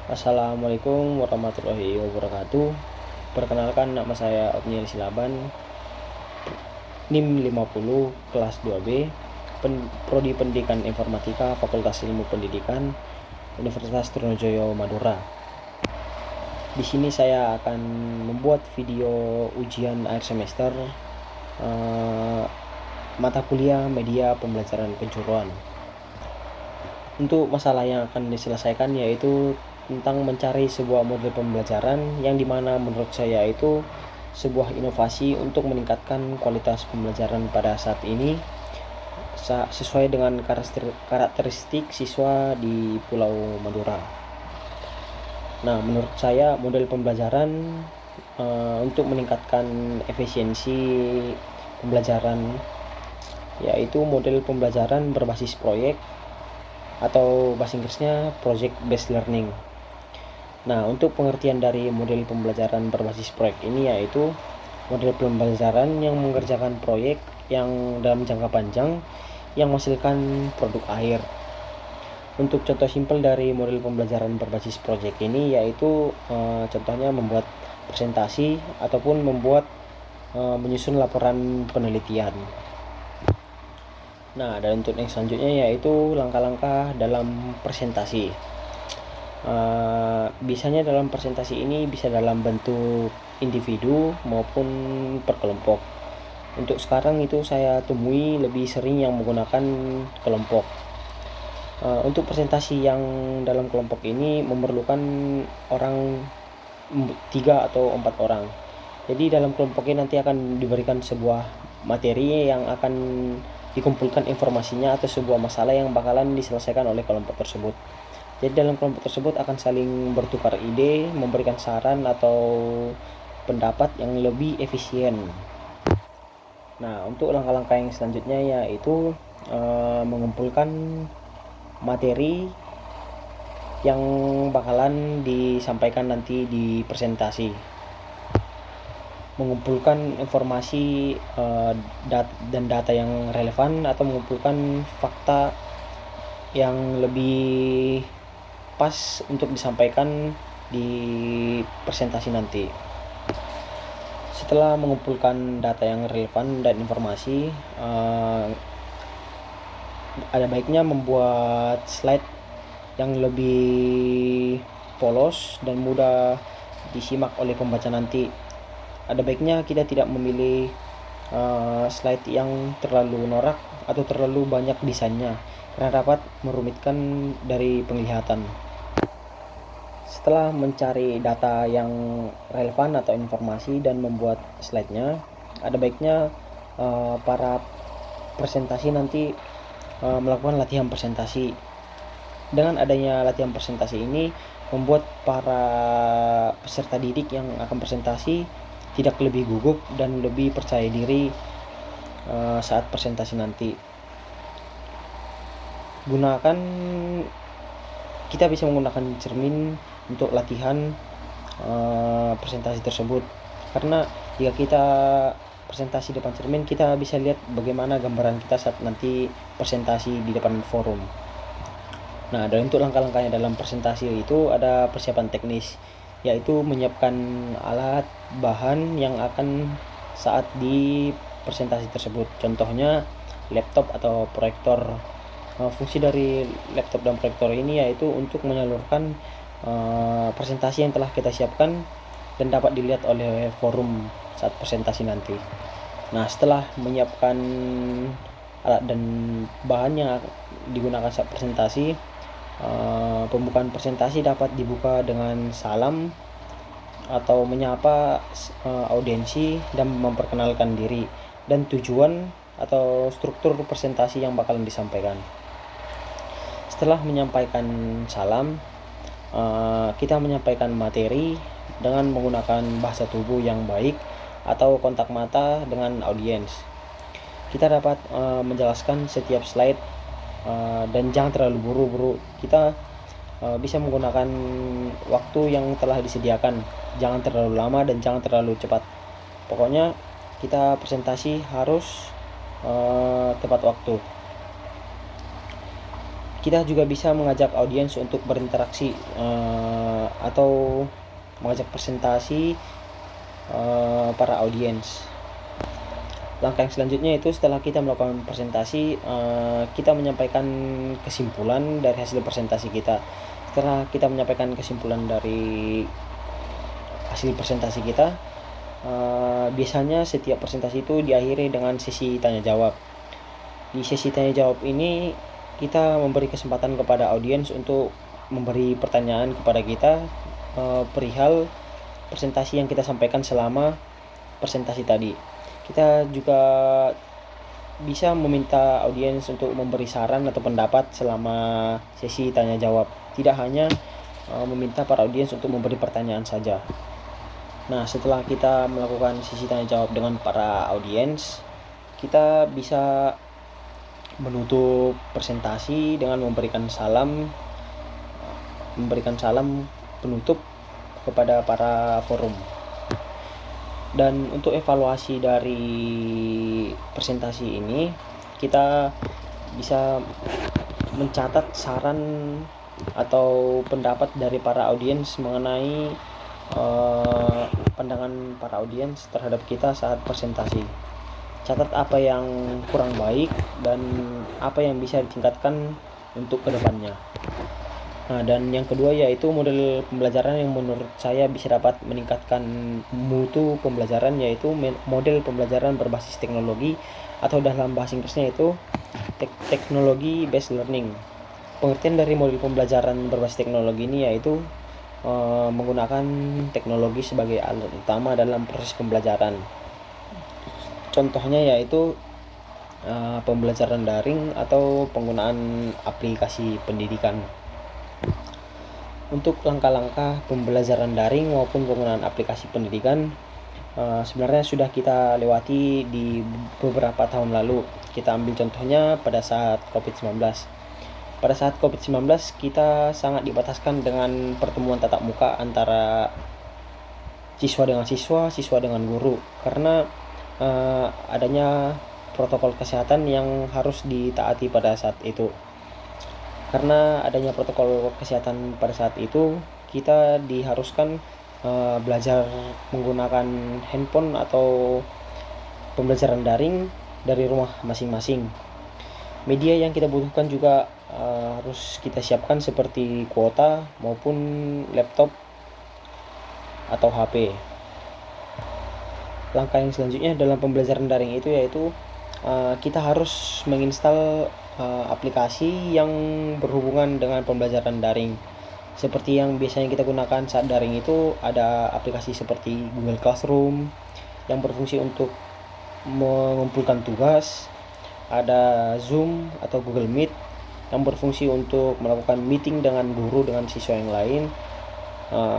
Assalamualaikum warahmatullahi wabarakatuh. Perkenalkan, nama saya Opniel Silaban, NIM 50 kelas 2B, Prodi Pendidikan Informatika, Fakultas Ilmu Pendidikan, Universitas Trunojoyo Madura. Di sini saya akan membuat video ujian akhir semester mata kuliah media pembelajaran kejuruan. Untuk masalah yang akan diselesaikan yaitu tentang mencari sebuah model pembelajaran yang dimana menurut saya itu sebuah inovasi untuk meningkatkan kualitas pembelajaran pada saat ini sesuai dengan karakteristik siswa di Pulau Madura. Nah, menurut saya model pembelajaran untuk meningkatkan efisiensi pembelajaran yaitu model pembelajaran berbasis proyek atau bahasa Inggrisnya project based learning. Nah, untuk pengertian dari model pembelajaran berbasis proyek ini yaitu model pembelajaran yang mengerjakan proyek yang dalam jangka panjang yang menghasilkan produk akhir. Untuk contoh simpel dari model pembelajaran berbasis proyek ini yaitu contohnya membuat presentasi ataupun menyusun laporan penelitian. Nah, dan untuk yang selanjutnya yaitu langkah-langkah dalam presentasi. Biasanya dalam presentasi ini bisa dalam bentuk individu maupun per kelompok. Untuk sekarang itu saya temui lebih sering yang menggunakan kelompok. Untuk presentasi yang dalam kelompok ini memerlukan orang 3 atau 4 orang. Jadi dalam kelompok ini nanti akan diberikan sebuah materi yang akan dikumpulkan informasinya atau sebuah masalah yang bakalan diselesaikan oleh kelompok tersebut. Jadi dalam kelompok tersebut akan saling bertukar ide, memberikan saran atau pendapat yang lebih efisien. Nah, untuk langkah-langkah yang selanjutnya yaitu mengumpulkan materi yang bakalan disampaikan nanti di presentasi. Mengumpulkan informasi dan data yang relevan atau mengumpulkan fakta yang lebih pas untuk disampaikan di presentasi nanti. Setelah mengumpulkan data yang relevan dan informasi, ada baiknya membuat slide yang lebih polos dan mudah disimak oleh pembaca nanti. Ada baiknya kita tidak memilih slide yang terlalu norak atau terlalu banyak desainnya karena dapat merumitkan dari penglihatan. Setelah mencari data yang relevan atau informasi dan membuat slide-nya, ada baiknya para presentasi nanti melakukan latihan presentasi. Dengan adanya latihan presentasi ini membuat para peserta didik yang akan presentasi tidak lebih gugup dan lebih percaya diri saat presentasi nanti. Kita bisa menggunakan cermin untuk latihan presentasi tersebut, karena jika kita presentasi depan cermin kita bisa lihat bagaimana gambaran kita saat nanti presentasi di depan forum. Nah, dan untuk langkah-langkahnya dalam presentasi itu ada persiapan teknis, yaitu menyiapkan alat bahan yang akan saat di presentasi tersebut. Contohnya laptop atau proyektor. Fungsi dari laptop dan proyektor ini yaitu untuk menyalurkan presentasi yang telah kita siapkan dan dapat dilihat oleh forum saat presentasi nanti. Nah, setelah menyiapkan alat dan bahan yang digunakan saat presentasi, pembukaan presentasi dapat dibuka dengan salam atau menyapa audiensi dan memperkenalkan diri dan tujuan atau struktur presentasi yang bakalan disampaikan. Setelah menyampaikan salam, kita menyampaikan materi dengan menggunakan bahasa tubuh yang baik atau kontak mata dengan audiens. Kita dapat menjelaskan setiap slide dan jangan terlalu buru-buru. Kita bisa menggunakan waktu yang telah disediakan, jangan terlalu lama dan jangan terlalu cepat. Pokoknya kita presentasi harus tepat waktu. Kita juga bisa mengajak audiens untuk berinteraksi atau mengajak presentasi para audiens. Langkah yang selanjutnya itu setelah kita melakukan presentasi, kita menyampaikan kesimpulan dari hasil presentasi kita. Setelah kita menyampaikan kesimpulan dari hasil presentasi kita, biasanya setiap presentasi itu diakhiri dengan sesi tanya jawab. Di sesi tanya jawab ini kita memberi kesempatan kepada audiens untuk memberi pertanyaan kepada kita perihal presentasi yang kita sampaikan selama presentasi tadi. Kita juga bisa meminta audiens untuk memberi saran atau pendapat selama sesi tanya jawab. Tidak hanya meminta para audiens untuk memberi pertanyaan saja. Nah, setelah kita melakukan sesi tanya jawab dengan para audiens, kita bisa menutup presentasi dengan memberikan salam penutup kepada para forum. Dan untuk evaluasi dari presentasi ini, kita bisa mencatat saran atau pendapat dari para audiens mengenai pandangan para audiens terhadap kita saat presentasi. Catat apa yang kurang baik dan apa yang bisa ditingkatkan untuk kedepannya. Nah, dan yang kedua yaitu model pembelajaran yang menurut saya bisa dapat meningkatkan mutu pembelajaran, yaitu model pembelajaran berbasis teknologi atau dalam bahasa Inggrisnya itu technology based learning. Pengertian dari model pembelajaran berbasis teknologi ini yaitu menggunakan teknologi sebagai alat utama dalam proses pembelajaran. Contohnya yaitu pembelajaran daring atau penggunaan aplikasi pendidikan. Untuk langkah-langkah pembelajaran daring maupun penggunaan aplikasi pendidikan sebenarnya sudah kita lewati di beberapa tahun lalu. Kita ambil contohnya pada saat COVID-19. Pada saat COVID-19 kita sangat dibataskan dengan pertemuan tatap muka antara siswa dengan siswa dengan guru, karena adanya protokol kesehatan yang harus ditaati pada saat itu. Karena adanya protokol kesehatan pada saat itu, kita diharuskan belajar menggunakan handphone atau pembelajaran daring dari rumah masing-masing. Media yang kita butuhkan juga harus kita siapkan seperti kuota maupun laptop atau HP. Langkah yang selanjutnya dalam pembelajaran daring itu yaitu kita harus menginstal aplikasi yang berhubungan dengan pembelajaran daring. Seperti yang biasanya kita gunakan saat daring itu ada aplikasi seperti Google Classroom yang berfungsi untuk mengumpulkan tugas, ada Zoom atau Google Meet yang berfungsi untuk melakukan meeting dengan guru dengan siswa yang lain,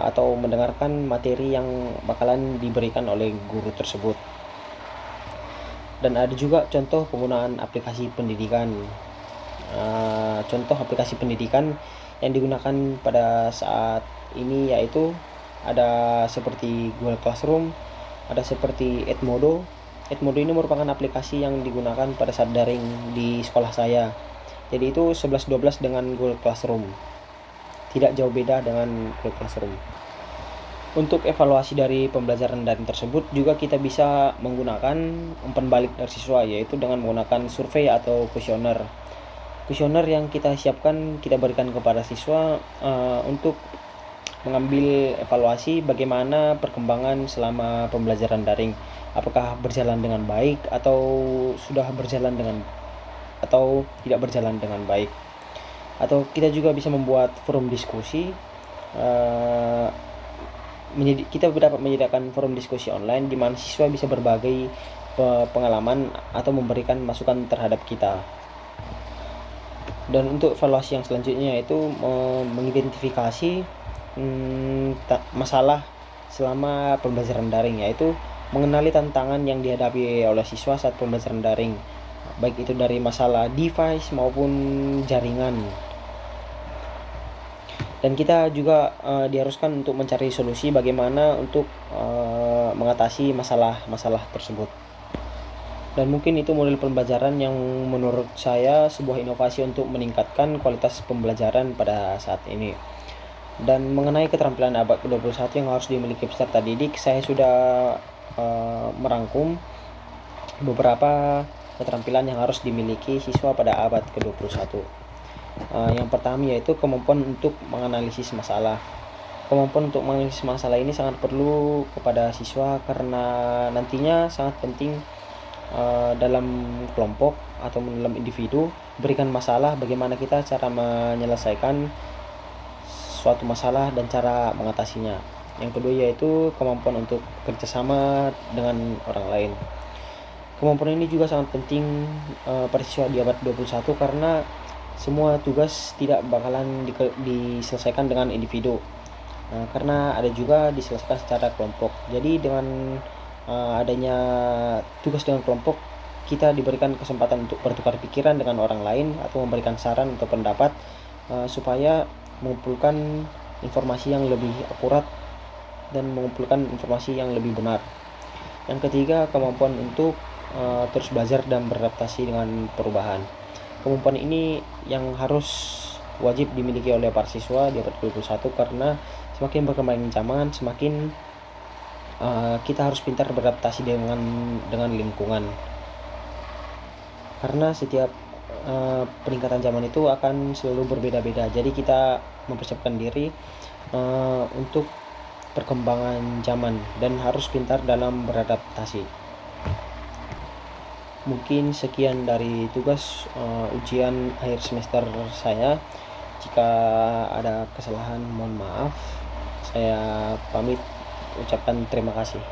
atau mendengarkan materi yang bakalan diberikan oleh guru tersebut. Dan ada juga contoh penggunaan aplikasi pendidikan. Contoh aplikasi pendidikan yang digunakan pada saat ini yaitu ada seperti Google Classroom, ada seperti Edmodo. Edmodo ini merupakan aplikasi yang digunakan pada saat daring di sekolah saya. Jadi itu 11-12 dengan Google Classroom. Tidak jauh beda dengan Google Classroom. Untuk evaluasi dari pembelajaran daring tersebut juga kita bisa menggunakan umpan balik dari siswa, yaitu dengan menggunakan survei atau kuesioner. Kuesioner yang kita siapkan kita berikan kepada siswa untuk mengambil evaluasi bagaimana perkembangan selama pembelajaran daring. Apakah berjalan dengan baik atau tidak berjalan dengan baik. Atau kita juga bisa membuat forum diskusi. Kita dapat menyediakan forum diskusi online di mana siswa bisa berbagi pengalaman atau memberikan masukan terhadap kita. Dan untuk evaluasi yang selanjutnya yaitu mengidentifikasi masalah selama pembelajaran daring, yaitu mengenali tantangan yang dihadapi oleh siswa saat pembelajaran daring, baik itu dari masalah device maupun jaringan. Dan kita juga diharuskan untuk mencari solusi bagaimana untuk mengatasi masalah-masalah tersebut. Dan mungkin itu model pembelajaran yang menurut saya sebuah inovasi untuk meningkatkan kualitas pembelajaran pada saat ini. Dan mengenai keterampilan abad ke-21 yang harus dimiliki peserta didik, saya sudah merangkum beberapa keterampilan yang harus dimiliki siswa pada abad ke-21. Yang pertama yaitu kemampuan untuk menganalisis masalah. Kemampuan untuk menganalisis masalah ini sangat perlu kepada siswa karena nantinya sangat penting dalam kelompok atau dalam individu. Berikan masalah, bagaimana kita cara menyelesaikan suatu masalah dan cara mengatasinya. Yang kedua yaitu kemampuan untuk kerjasama dengan orang lain. Kemampuan ini juga sangat penting pada siswa di abad 21 karena semua tugas tidak bakalan diselesaikan dengan individu, karena ada juga diselesaikan secara kelompok. Jadi dengan adanya tugas dengan kelompok, kita diberikan kesempatan untuk bertukar pikiran dengan orang lain atau memberikan saran atau pendapat supaya mengumpulkan informasi yang lebih akurat dan mengumpulkan informasi yang lebih benar. Yang ketiga, kemampuan untuk terus belajar dan beradaptasi dengan perubahan. Kemampuan ini yang harus wajib dimiliki oleh para siswa di abad 21 karena semakin berkembang zaman, semakin kita harus pintar beradaptasi dengan lingkungan. Karena setiap peningkatan zaman itu akan selalu berbeda-beda. Jadi kita mempersiapkan diri untuk perkembangan zaman dan harus pintar dalam beradaptasi. Mungkin sekian dari tugas ujian akhir semester saya. Jika ada kesalahan mohon maaf. Saya pamit, ucapkan terima kasih.